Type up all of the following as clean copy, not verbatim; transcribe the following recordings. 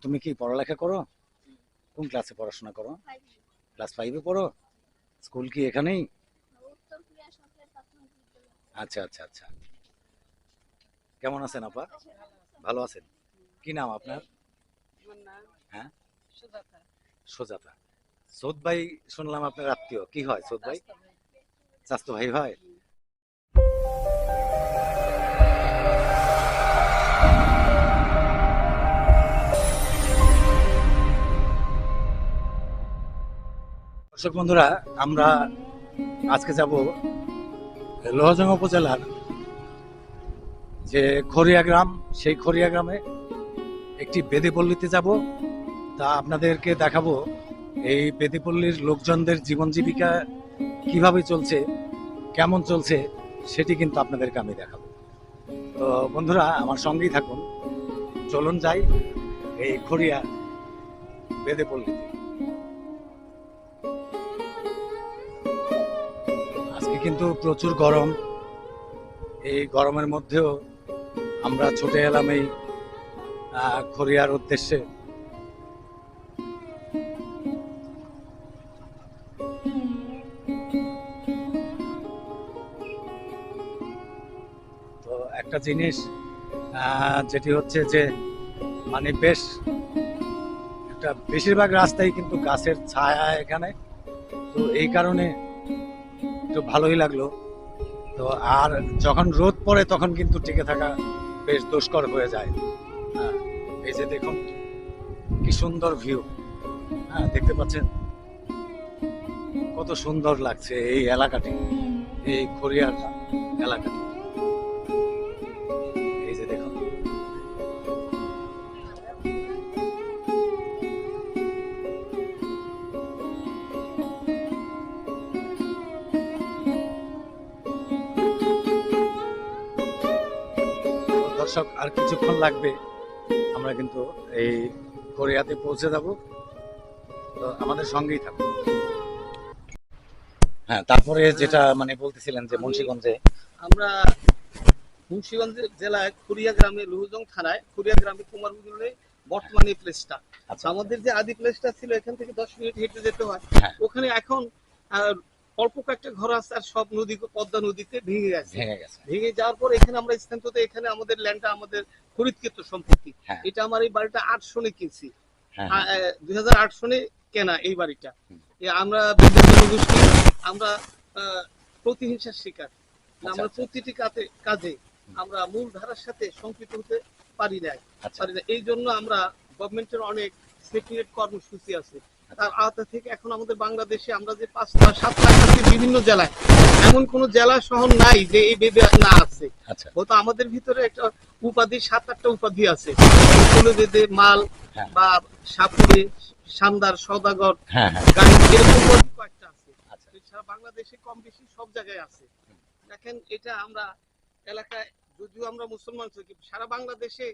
তুমি কি পড়ালেখা করো? কোন ক্লাসে পড়াশোনা করো? ক্লাস 5-এ পড়ো? স্কুল কি এখানেই? আচ্ছা আচ্ছা আচ্ছা। কেমন আছেন আপা? ভালো আছেন? কি নাম আপনার? হ্যাঁ, সুজাতা। সৌদ ভাই, শুনলাম আপনার আত্মীয়। কি হয় সৌদ ভাই? চাচাতো ভাই হয়? দর্শক বন্ধুরা, আমরা আজকে যাব লোহাজং উপজেলার যে খড়িয়া গ্রাম, সেই খড়িয়া গ্রামে একটি বেদিপল্লীতে যাব। তা আপনাদেরকে দেখাবো এই বেদিপল্লীর লোকজনদের জীবন জীবিকা কিভাবে চলছে, কেমন চলছে, সেটি কিন্তু আপনাদেরকে আমি দেখাবো। তো বন্ধুরা, আমার সঙ্গেই থাকুন। চলুন যাই এই খড়িয়া বেদেপল্লীতে। আজকে কিন্তু প্রচুর গরম। এই গরমের মধ্যেও আমরা ছুটে এলাম এই খড়িয়ার উদ্দেশ্যে। তো একটা জিনিস যেটি হচ্ছে যে মানে বেশ একটা বেশিরভাগ রাস্তায় কিন্তু গাছের ছায়া এখানে। তো এই কারণে একটু ভালোই লাগলো। তো আর যখন রোদ পড়ে তখন কিন্তু টিকে থাকা বেশ দুষ্কর হয়ে যায়। হ্যাঁ, এই যে দেখুন কি সুন্দর ভিউ। হ্যাঁ, দেখতে পাচ্ছেন কত সুন্দর লাগছে এই এলাকাটি, এই খড়িয়ার এলাকাটি। এই যে দেখুন, দর্শক আর কিছুক্ষণ লাগবে, আমরা কিন্তু এই খড়িয়াতে পৌঁছে যাব। তো আমাদের সঙ্গেই থাকুন। হ্যাঁ, তারপরে যেটা মানে বলতেছিলেন যে মুন্সিগঞ্জে আমরা মুন্সিগঞ্জ জেলায় খুরিয়া গ্রামে লুহুজং থানায় খুরিয়া গ্রামে কুমারপুকুরে বর্তমানে এই প্লেসটা। আচ্ছা আমাদের যে আদি প্লেসটা ছিল এখান থেকে 10 মিনিট হেঁটে যেতে হয়। হ্যাঁ, ওখানে এখন অল্প কয়েকটা ঘর আছে, আর সব নদী পদ্মা নদীতে ভেঙে গেছে। ভেঙে গেছে। ভেঙে যাওয়ার পর এখানে আমরা স্থানচ্যুত। এখানে আমাদের ল্যান্ডটা আমাদের খরিদকৃত সম্পত্তি। হ্যাঁ এটা আমার এই বাড়িটা 8 সনে কিনছি। হ্যাঁ 2008 সনে কেনা এই বাড়িটা। হুম। আমরা বিদ্যুৎ জনগোষ্ঠী, আমরা প্রতিহিংসার শিকার। আচ্ছা, আমরা আচ্ছা, প্রতিটি কাজে আমরা মূল ধারার সাথে সম্পৃক্ত হতে পারি না। আচ্ছা এই জন্য আমরা গভর্নমেন্টের অনেক সেফটিনেট কর্মসূচি আছে, তার আওতা থেকে এখন আমাদের বাংলাদেশে আমরা যে 5-7 লাখ আছি বিভিন্ন জেলায়, এমন কোন জেলা শহর নাই যে এই বেদে না আছে। আচ্ছা হয়তো আমাদের ভিতরে একটা উপাধি, 7-8টা উপাধি আছে। ষোলো বেদে মাল হ্যাঁ বা সাপুরে, শানদার, সওদাগর, হ্যাঁ হ্যাঁ গাড়ি, এরকম কয়েকটা আছে। আচ্ছা সারা বাংলাদেশে কম বেশি সব জায়গায় আছে। দেখেন, এটা আমরা এলাকায়, যদিও আমরা মুসলমান থাকি, সারা বাংলাদেশে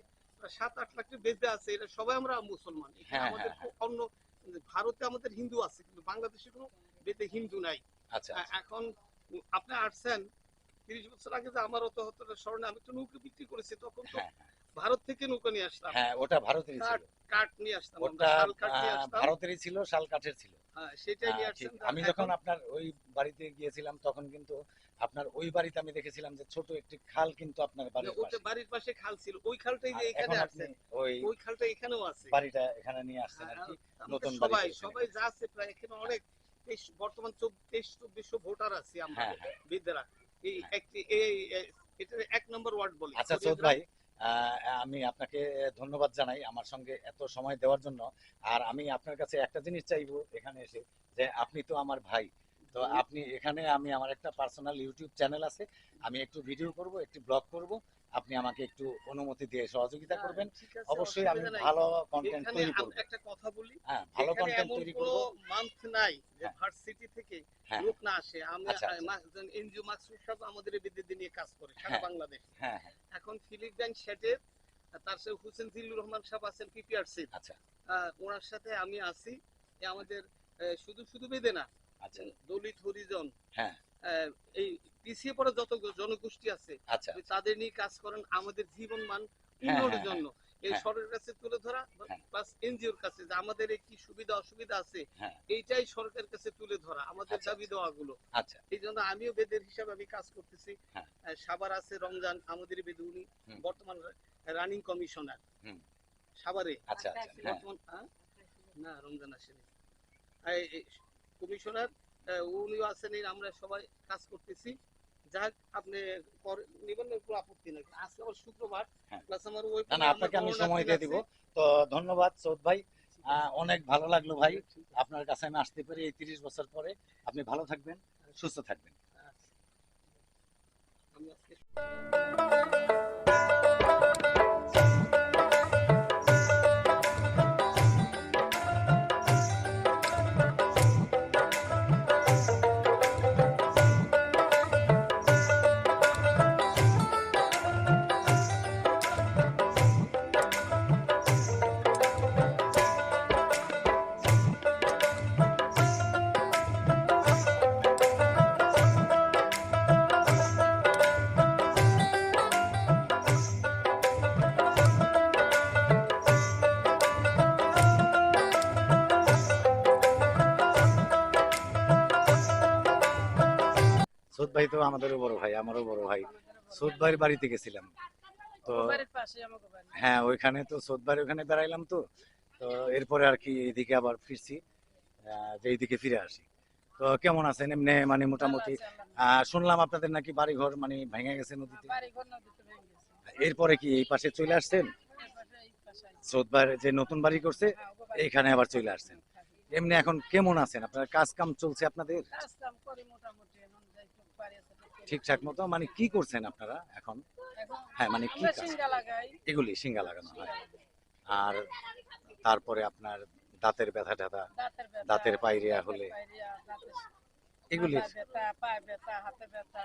7-8 লাখ বেদে আছে। এটা সবাই আমরা মুসলমান। হ্যাঁ আমাদের হ্যাঁ অন্য, ভারতে আমাদের হিন্দু আছে, কিন্তু বাংলাদেশে কোনো বেদে হিন্দু নাই। আচ্ছা আচ্ছা এখন আপনি আসছেন 30 বছর আগে, যে আমার অত স্মরণে আমি একটা নৌকা বিক্রি করেছি, তখন তো হ্যাঁ ভারত থেকে নৌকা নিয়ে আসতাম, হ্যাঁ, ওটা ভারতেরই ছিল। কাঠ কাঠ নিয়ে আসতাম, আমরা ওটা শাল কাঠ নিয়ে আসতাম। ভারতেরই ছিল, শাল কাঠের ছিল। হ্যাঁ, সেটাই নিয়ে ঠিক। আসছেন। আমি যখন আপনার ওই বাড়িতে গিয়েছিলাম তখন কিন্তু আপনার ওই বাড়িতে আমি দেখেছিলাম যে ছোট একটি খাল কিন্তু আপনার বাড়ির ওটা পাশে। বাড়ির পাশে খাল ছিল, ওই খালটাই যে আর এখানে এখন আপনি আসছেন, ওই ওই খালটা এখানেও আছে। বাড়িটা এখানে নিয়ে আসছেন আর কি, নতুন বাড়ি সবাই করেছেন সবাই এখানে। যা আছে প্রায় এখানে অনেক, বর্তমান 2300-2400 ভোটার আছি আমরা হ্যাঁ হ্যাঁ বিদ্যারা। এই হ্যাঁ। একটি এটা 1 নম্বর ওয়ার্ড বলে আচ্ছা সৈয়দ ভাই, আমি আপনাকে ধন্যবাদ জানাই আমার সঙ্গে এত সময় দেওয়ার জন্য। আর আমি আপনার কাছে একটা জিনিস চাইবো এখানে এসে, যে আপনি তো আমার ভাই। তো আপনি এখানে, আমি আমার একটা পার্সোনাল ইউটিউব চ্যানেল আছে, আমি একটু ভিডিও করব, একটু ব্লগ করব। আপনি আমাকে একটু অনুমতি দিয়ে সহযোগিতা করবেন। ঠিক আছে, অবশ্যই আমি অসুবিধা নাই। ভালো কন্টেন্ট এখানে তৈরি করব। একটা কথা বলি, হ্যাঁ, ভালো এখানে কন্টেন্ট এমন তৈরি কোন করব। মান্থ নাই যে হ্যাঁ ভার্সিটি থেকে হ্যাঁ লোক না আসে। আমি আচ্ছা আচ্ছা এনজিও মাকসুদ সাহেব আমাদের এই বিদ্যুৎ নিয়ে কাজ করে সারা হ্যাঁ বাংলাদেশে। হ্যাঁ হ্যাঁ এখন ফিলিপ ব্যাংক শেডের, তার সাথে হুসেন জিল্লুর রহমান সাহেব আছেন পিপিআরসি, আচ্ছা ওনার সাথে আমি আছি। আমাদের শুধু শুধু বেদে না, আচ্ছা দলিত, হরিজন, হ্যাঁ এই পিছিয়ে পড়া যত জনগোষ্ঠী আছে, আচ্ছা তাদের নিয়ে কাজ করেন আমাদের জীবন মান হ্যাঁ উন্নয়নের হ্যাঁ জন্য। এই হ্যাঁ। সরকারের কাছে তুলে ধরা, হ্যাঁ। প্লাস এনজিওর কাছে যে আমাদের এই কি সুবিধা অসুবিধা আছে, হ্যাঁ। এইটাই সরকারের কাছে তুলে ধরা, আমাদের আচ্ছা, দাবি দেওয়াগুলো। আচ্ছা। এই জন্য আমিও বেদের হিসাবে আমি কাজ করতেছি। হ্যাঁ। সাভার আছে রমজান, আমাদের বেদে উনি হুম। বর্তমান রানিং কমিশনার হুম। সাভারে। আচ্ছা, আচ্ছা। হ্যাঁ। বর্তমান না, রমজান আসেনি, কমিশনার উনিও আছেন, আমরা সবাই কাজ করতেছি। যাক, আপনি নিবেন না, কোনো আপত্তি নাই। আজকে আবার শুক্রবার, হ্যাঁ। প্লাস আমার ওই না, না, আপনাকে আমি সময় দিয়ে দিব। তো ধন্যবাদ সৌদ ভাই, অনেক ভালো লাগলো ভাই আপনার কাছে আমি আসতে পারি এই 30 বছর পরে। আপনি ভালো থাকবেন, সুস্থ থাকবেন। আমি আজকে সৌদ ভাই তো আমাদেরও বড় ভাই, আমারও বড় ভাই। সৌদ ভাইয়ের বাড়িতে গেছিলাম তো, হ্যাঁ ওইখানে তো সৌদ ভাইয়ের ওখানে বেড়াইলাম তো। তো এরপরে আর কি এইদিকে আবার ফিরছি, যে এইদিকে ফিরে আসি। তো কেমন আছেন এমনি, মানে মোটামুটি? শুনলাম আপনাদের নাকি বাড়িঘর মানে ভেঙে গেছে নদীতে। এরপরে কি এই পাশে চলে আসছেন? সৌদ ভাইয়ের যে নতুন বাড়ি করছে এইখানে আবার চলে আসছেন। এমনি এখন কেমন আছেন? আপনার কাজ কাম চলছে আপনাদের ঠিকঠাক মতো? মানে কি করছেন আপনারা এখন? হ্যাঁ, মানে কি কাজ? এগুলি সিঙ্গা লাগানো হয়। আর তারপরে আপনার দাঁতের ব্যথা ট্যাথা, দাঁতের পায়রিয়া হলে এগুলির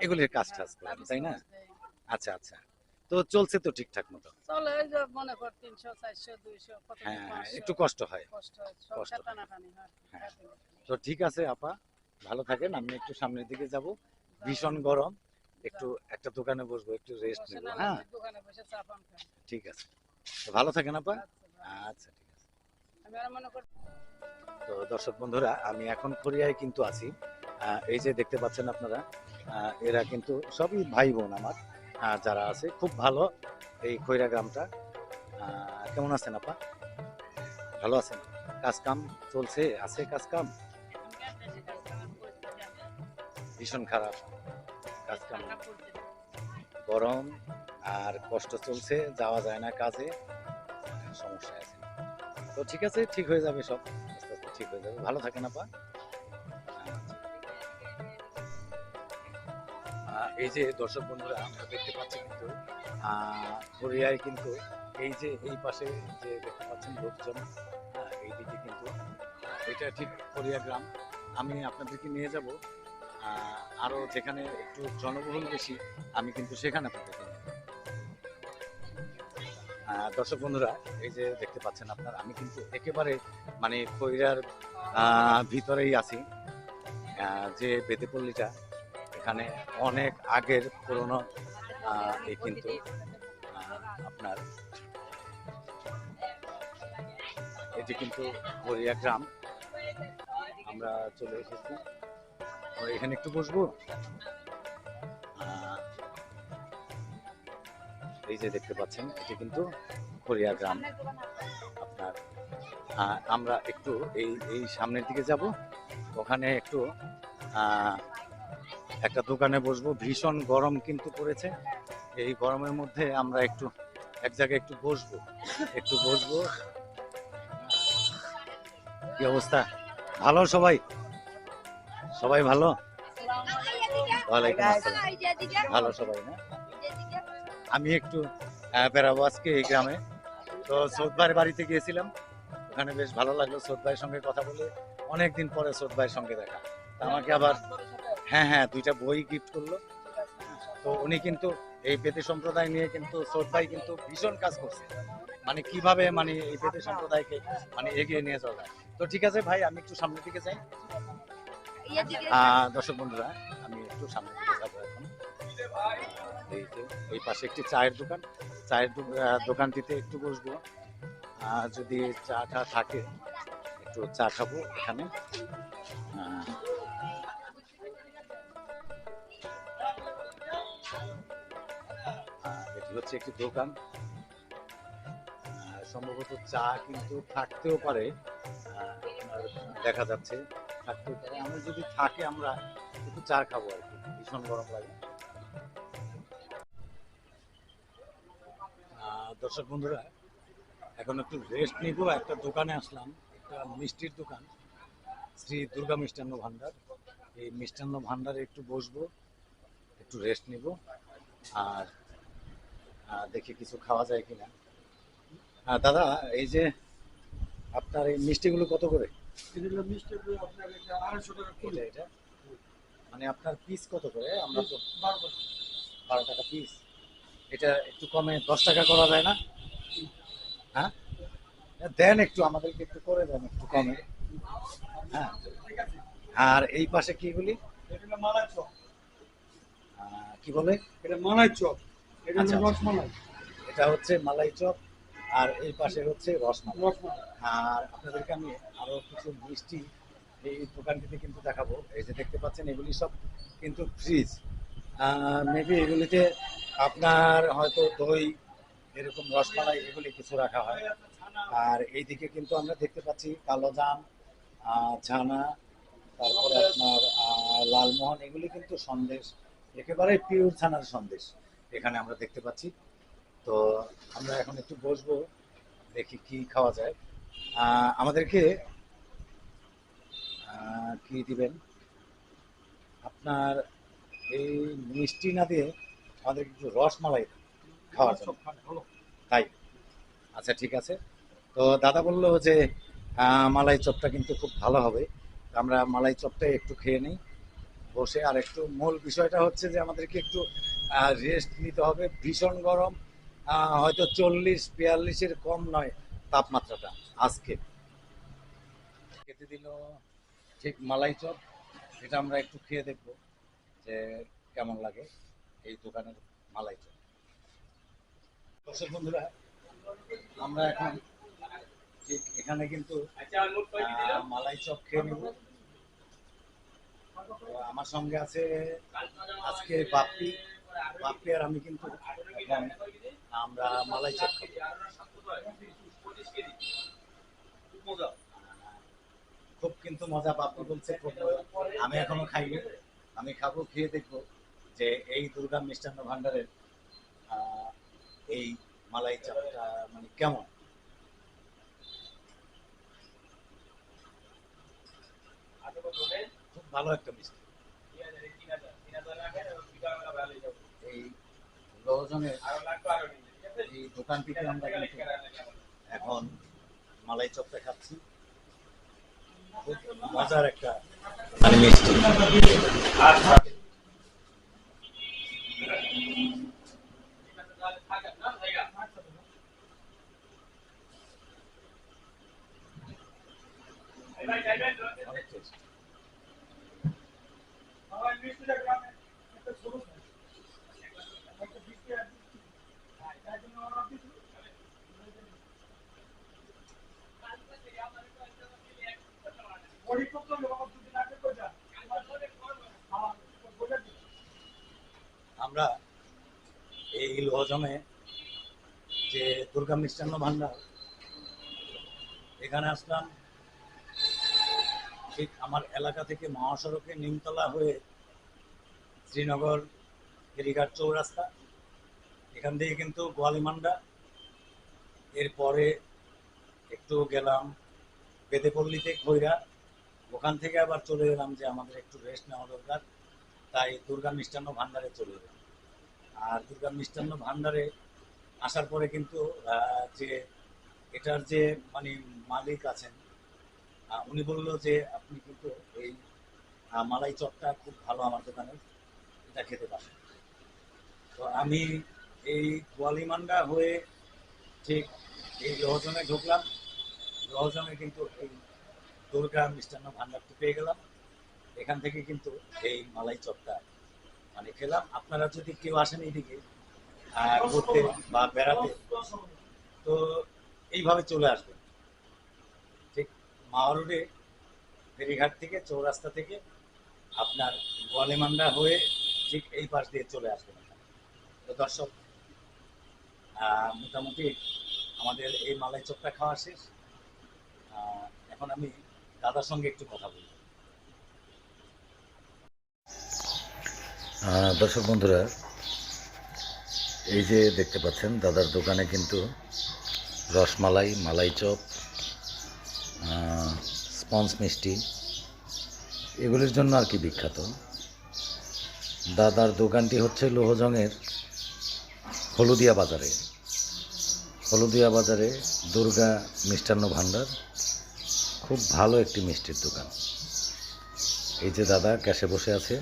এগুলির কাজ টাজ করেন, তাই না? আচ্ছা, আচ্ছা। তো চলছে তো ঠিকঠাক মতো? চলে, এই যে মনে কর 300 400 200 কত হ্যাঁ, 500 একটু কষ্ট হয়। কষ্ট হয়, সব কষ্ট হয়। টানাটানি হয়। হ্যাঁ। তো ঠিক আছে আপা, ভালো থাকেন। আমি একটু সামনের দিকে যাব, ভীষণ গরম, একটু একটা দোকানে বসবো, একটু রেস্ট বসে নেব। না হ্যাঁ, লাগলে দোকানে বসে চা পান খান। ঠিক আছে। তো ভালো থাকেন আপা। আচ্ছা, ভালো। আচ্ছা, ঠিক আছে। আমি আর মনে করি তো দর্শক বন্ধুরা, আমি এখন খড়িয়ায় কিন্তু আছি। এই যে দেখতে পাচ্ছেন আপনারা, এরা কিন্তু সবই ভাই বোন আমার, যারা আছে খুব ভালো এই খৈরা গ্রামটা। কেমন আছেন আপা? ভালো আছেন? কাজ কাম চলছে, আছে কাজ কাম? আমি আর বেশি কাজ কাম করতে জানি। ভীষণ খারাপ কাজ কাম, রান্না করতে জানি। গরম আর কষ্ট চলছে, যাওয়া যায় না কাজে, সমস্যা আছে। তো ঠিক আছে, ঠিক হয়ে যাবে সব, আস্তে আস্তে ঠিক হয়ে যাবে। ভালো থাকেন আপা। এই যে দর্শক বন্ধুরা, আমরা দেখতে পাচ্ছি কিন্তু কোরিয়ায় কিন্তু এই যে এই পাশে যে দেখতে পাচ্ছেন লোকজন, এইদিকে কিন্তু এটা ঠিক কোরিয়া গ্রাম। আমি আপনাদেরকে নিয়ে যাব আরো যেখানে একটু জনবহুল বেশি, আমি কিন্তু সেখানে আপনাদেরকে নিয়ে যাবো। দর্শক বন্ধুরা, এই যে দেখতে পাচ্ছেন আপনারা, আমি কিন্তু একেবারে মানে খৈরার ভিতরেই আছি। যে বেদেপল্লীটা, এখানে অনেক আগের পুরনো এই কিন্তু আপনার এটি কিন্তু গড়িয়া গ্রাম। আমরা চলে এসেছি, তো এখানে একটু বসবো। এই যে দেখতে পাচ্ছেন, এটি কিন্তু গড়িয়া গ্রাম আপনার। আমরা একটু এই এই সামনের দিকে যাব, ওখানে একটু একটা দোকানে বসবো। ভীষণ গরম কিন্তু পড়েছে, এই গরমের মধ্যে আমরা একটু এক জায়গায় একটু বসবো, কি অবস্থা? ভালো সবাই? সবাই ভালো? ওয়ালাইকুম আসসালাম। ভালো সবাই না? আমি একটু বেড়াবো আজকে এই গ্রামে। তো সৌদ ভাইয়ের বাড়িতে গিয়েছিলাম, ওখানে বেশ ভালো লাগলো সৌদ ভাইয়ের সঙ্গে কথা বলে। অনেকদিন পরে সৌদ ভাইয়ের সঙ্গে দেখা। তা আমাকে আবার হ্যাঁ 2টা বই গিফট করলো। তো উনি কিন্তু এই বেদে সম্প্রদায় নিয়ে কিন্তু সৌদ ভাই কিন্তু ভীষণ কাজ করছে, মানে কিভাবে মানে এই বেদে সম্প্রদায়কে মানে এগিয়ে নিয়ে যাওয়া যায়। তো ঠিক আছে ভাই, আমি একটু সামনের দিকে যাই। দর্শক বন্ধুরা, আমি একটু সামনের দিকে যাবো এখন। এই যে এই পাশে একটি চায়ের দোকান, চায়ের দোকানটিতে একটু বসবো। যদি চাটা থাকে একটু চা খাবো এখানে। আহ, এটি হচ্ছে একটি দোকান, সম্ভবত চা কিন্তু থাকতেও পারে, আপনার দেখা যাচ্ছে থাকতেও পারে। আমরা যদি থাকে আমরা একটু চা খাবো আর কি, ভীষণ গরম লাগে। দর্শক বন্ধুরা, এখন একটু রেস্ট নিব। একটা দোকানে আসলাম, একটা মিষ্টির দোকান, শ্রী দুর্গা মিষ্টান্ন ভান্ডার। এই মিষ্টান্ন ভান্ডারে একটু বসবো, একটু রেস্ট নিব, আর দেখি কিছু খাওয়া যায় কিনা। দাদা, এই যে আপনার এই মিষ্টিগুলো কত করে? এটা এটা মানে আপনার পিস কত করে? আমরা তো 12 টাকা পিস। এটা একটু কমে 10 টাকা করা যায় না? হ্যাঁ, দেন একটু আমাদেরকে একটু করে দেন একটু কমে। হ্যাঁ, আর এই পাশে কিগুলি কি বলে? এটা মালাই চপ, এটা আচ্ছা, হলো আচ্ছা। রসমালাই। এটা হচ্ছে মালাই চপ, আর এই পাশে হচ্ছে রসমালাই। রসমালাই আর আপনাদেরকে আমি আরো কিছু মিষ্টি এই দোকানটিতে কিন্তু দেখাবো। এই যে দেখতে পাচ্ছেন এগুলি সব কিন্তু ফ্রিজ, মেবি এগুলিতে আপনার হয়তো দই, এরকম রসমালাই এগুলি কিছু রাখা হয়। আর এইদিকে কিন্তু আমরা দেখতে পাচ্ছি কালো জাম, ছানা, তারপরে আপনার লালমোহন, এগুলি কিন্তু সন্দেশ, একেবারে পিওর ছানার সন্দেশ এখানে আমরা দেখতে পাচ্ছি। তো আমরা এখন একটু বসবো, দেখি কি খাওয়া যায়। আমাদেরকে কি দিবেন আপনার? এই মিষ্টি না দিয়ে আমাদের একটু রসমালাই খাওয়ার জন্য, ভালো। তাই? আচ্ছা, ঠিক আছে। তো দাদা বললো যে মালাই চপটা কিন্তু খুব ভালো হবে। তো আমরা মালাই চপটা একটু খেয়ে নিই বসে। আর একটু মূল বিষয়টা হচ্ছে যে আমাদেরকে একটু রেস্ট নিতে হবে, ভীষণ গরম, হয়তো 40-42-এর কম নয় তাপমাত্রাটা আজকে। খেতে দিল ঠিক মালাই চপ, এটা আমরা একটু খেয়ে দেখবো যে কেমন লাগে এই দোকানের মালাই চপ। দর্শক বন্ধুরা, আমরা এখন ঠিক এখানে কিন্তু মালাই চপ খেয়ে নেব। তো আমার সঙ্গে আছে আজকে বাপ্পি। বাপ্পি আর আমি কিন্তু এখন আমরা মালাই চপ খাবো। খুব কিন্তু মজা, বাপ্পি বলছে খুব মজা। আমি এখনো খাইনি, আমি খাবো, খেয়ে দেখবো যে এই দুর্গা মিষ্টান্ন ভান্ডারের এই মালাই চপটা মানে কেমন। খুব ভালো একটা মিষ্টি। এই লোহজনের এই দোকান থেকে আমরা কিন্তু এখন মালাই চপটা খাচ্ছি, খুব মজার একটা মানে মিষ্টি। অনেক টেস্ট। আমার মিষ্টিটা গ্রামে একটা ছোট সাইজ, একটা 20 টাকা তাই জন্য অর্ডার দিয়েছি। পরিপক্ক লোক যদি না করে যায় আমার বলে দিই। আমরা এই লোহজমে যে দুর্গা মিষ্টান্ন ভান্ডার, এখানে আসলাম ঠিক আমার এলাকা থেকে মহাসড়কে নিমতলা হয়ে শ্রীনগর ফেরিঘাট চৌরাস্তা, এখান থেকে কিন্তু গোয়ালিমান্ডা, এরপরে একটু গেলাম বেদেপল্লিতে খৈরা, ওখান থেকে আবার চলে এলাম যে আমাদের একটু রেস্ট নেওয়া দরকার, তাই দুর্গা মিষ্টান্ন ভান্ডারে চলে এলাম। আর দুর্গা মিষ্টান্ন ভান্ডারে আসার পরে কিন্তু যে এটার যে মানে মালিক আছেন, উনি বললো যে আপনি কিন্তু এই মালাই চপটা খুব ভালো আমার দোকানে, এটা খেতে পারেন। তো আমি এই গোয়ালিমান্ডা হয়ে ঠিক এই লোহজনে ঢুকলাম, লোহজনে কিন্তু এই দুর্গা মিষ্টান্ন ভান্ডারটি পেয়ে গেলাম, এখান থেকে কিন্তু এই মালাই চপটা মানে খেলাম। আপনারা যদি কেউ আসেন এইদিকে ঘুরতে বা বেড়াতে, তো এইভাবে চলে আসবেন, ঠিক মাওয়া রোডে ফেরিঘাট থেকে চৌরাস্তা থেকে আপনার গোয়ালিমান্ডা হয়ে ঠিক এই পাশ দিয়ে চলে আসবেন। তো দর্শক, মোটামুটি আমাদের এই মালাই চপটা খাওয়া শেষ। এখন আমি দাদার সঙ্গে একটু কথা বলব। দর্শক বন্ধুরা, এই যে দেখতে পাচ্ছেন দাদার দোকানে কিন্তু রসমালাই, মালাই চপ, স্পঞ্জ মিষ্টি এগুলির জন্য আর কি বিখ্যাত। দাদার দোকানটি হচ্ছে লোহজংয়ের হলুদিয়া বাজারে। হলুদিয়া বাজারে দুর্গা মিষ্টান্ন ভাণ্ডার, খুব ভালো একটি মিষ্টির দোকান। এই যে দাদা ক্যাশে বসে আছে,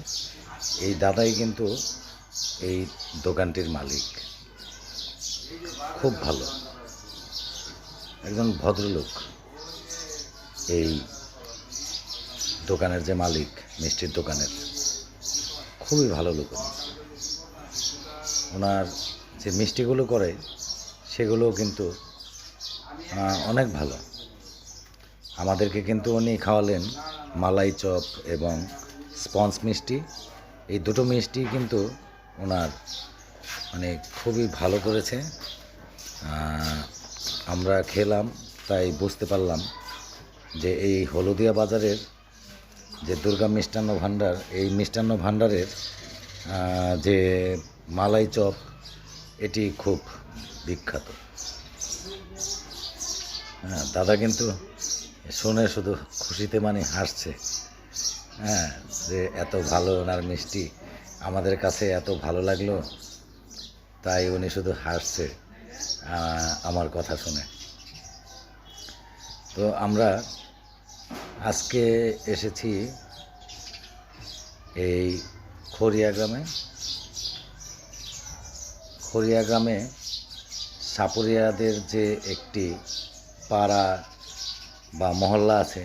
এই দাদাই কিন্তু এই দোকানটির মালিক। খুব ভালো একজন ভদ্রলোক এই দোকানের যে মালিক, মিষ্টির দোকানের, খুবই ভালো লোক। ওনার যে মিষ্টিগুলো করে সেগুলোও কিন্তু অনেক ভালো। আমাদেরকে কিন্তু উনি খাওয়ালেন মালাই চপ এবং স্পঞ্জ মিষ্টি। এই দুটো মিষ্টি কিন্তু ওনার মানে খুবই ভালো করেছে। আমরা খেলাম, তাই বুঝতে পারলাম যে এই হলুদিয়া বাজারের যে দুর্গা মিষ্টান্ন ভাণ্ডার, এই মিষ্টান্ন ভাণ্ডারের যে মালাই চপ এটি খুব বিখ্যাত। হ্যাঁ, দাদা কিন্তু শুনে শুধু খুশিতে মানে হাসছে। হ্যাঁ, যে এত ভালো ওনার মিষ্টি, আমাদের কাছে এত ভালো লাগলো, তাই উনি শুধু হাসছে আমার কথা শুনে। তো আমরা আজকে এসেছি এই খড়িয়া গ্রামে। খড়িয়া গ্রামে সাপুরিয়াদের যে একটি পাড়া বা মহল্লা আছে,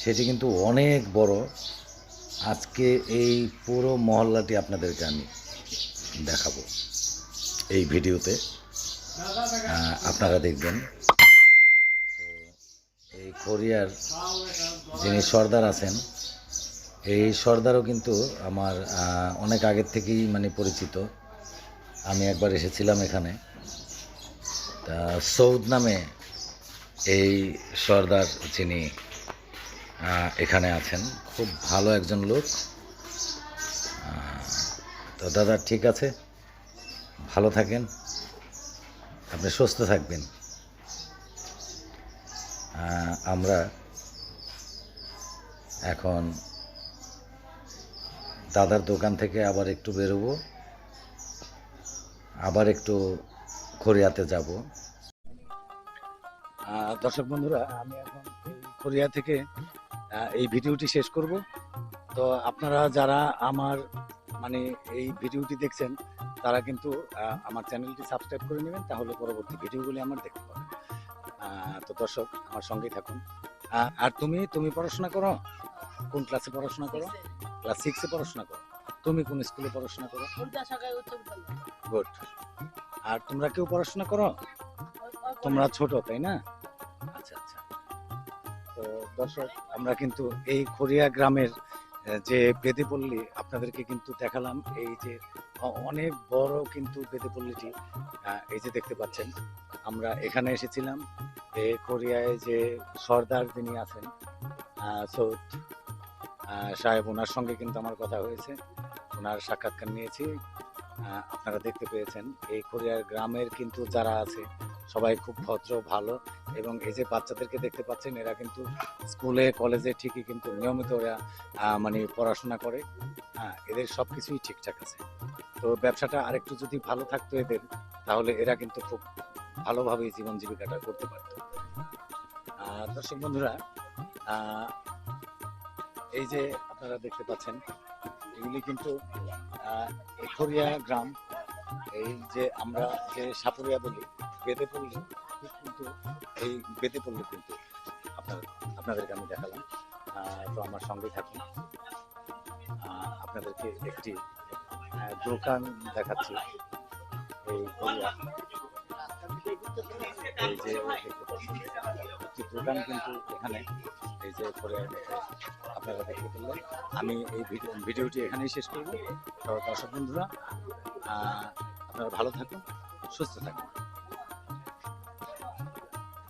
সেটি কিন্তু অনেক বড়। আজকে এই পুরো মহল্লাটি আপনাদেরকে আমি দেখাবো এই ভিডিওতে, আপনারা দেখবেন। তো এই খড়িয়ার যিনি সর্দার আছেন, এই সর্দারও কিন্তু আমার অনেক আগের থেকেই মানে পরিচিত। আমি একবার এসেছিলাম এখানে, তা সৌদ নামে এই সর্দার যিনি এখানে আছেন, খুব ভালো একজন লোক। তো দাদা ঠিক আছে, ভালো থাকেন, আপনি সুস্থ থাকবেন। আমরা এখন দাদার দোকান থেকে আবার একটু বেরোবো, আবার একটু খড়িয়াতে যাব। দর্শক বন্ধুরা, আমি এখন খড়িয়া থেকে এই ভিডিওটি শেষ করব। তো আপনারা যারা আমার মানে এই ভিডিওটি দেখছেন, তারা কিন্তু আমার চ্যানেলটি সাবস্ক্রাইব করে নেবেন, তাহলে পরবর্তী ভিডিওগুলি আমার দেখতে পাবেন। তো দর্শক, আমার সঙ্গেই থাকুন। আর তুমি পড়াশোনা করো? কোন ক্লাসে পড়াশোনা করো? ক্লাস 6-এ পড়াশোনা করো। তুমি কোন স্কুলে পড়াশোনা করো? গুড। আর তোমরা কেউ পড়াশোনা করো? তোমরা ছোট, তাই না? আচ্ছা আচ্ছা। তো দর্শক, আমরা কিন্তু এই খড়িয়া গ্রামের যে বেদেপল্লী আপনাদেরকে কিন্তু দেখালাম। এই যে অনেক বড় কিন্তু বেদেপল্লীটি, এই যে দেখতে পাচ্ছেন। আমরা এখানে এসেছিলাম এই খড়িয়ায় যে সর্দার যিনি আছেন সৌদ সাহেব, ওনার সঙ্গে কিন্তু আমার কথা হয়েছে, ওনার সাক্ষাৎকার নিয়েছি। আপনারা দেখতে পেয়েছেন এই খড়িয়ার গ্রামের কিন্তু যারা আছে সবাই খুব ভদ্র, ভালো। এবং এই যে বাচ্চাদেরকে দেখতে পাচ্ছেন, এরা কিন্তু স্কুলে কলেজে ঠিকই কিন্তু নিয়মিত ওরা মানে পড়াশোনা করে। এদের সব কিছুই ঠিকঠাক আছে। তো ব্যবসাটা আরেকটু যদি ভালো থাকতো এদের, তাহলে এরা কিন্তু খুব ভালোভাবে জীবন জীবিকাটা করতে পারত। দর্শক বন্ধুরা, এই যে আপনারা দেখতে পাচ্ছেন, এগুলি কিন্তু খড়িয়া গ্রাম। এই যে আমরা যে সাপুরিয়া বলি, বেদেপল্লী, কিন্তু এই বেদেপল্লী কিন্তু আপনাদেরকে আমি দেখালাম। তো আমার সঙ্গেই থাকুন, আপনাদেরকে একটি দোকান দেখাচ্ছি এই খড়িয়া। এই যে দেখতে পাচ্ছেন একটি দোকান কিন্তু এখানে এই যে করে আপনারা দেখতে পেলেন। আমি এই ভিডিওটি এখানেই শেষ করব। তো দর্শক বন্ধুরা, আপনারা ভালো থাকুন, সুস্থ থাকুন।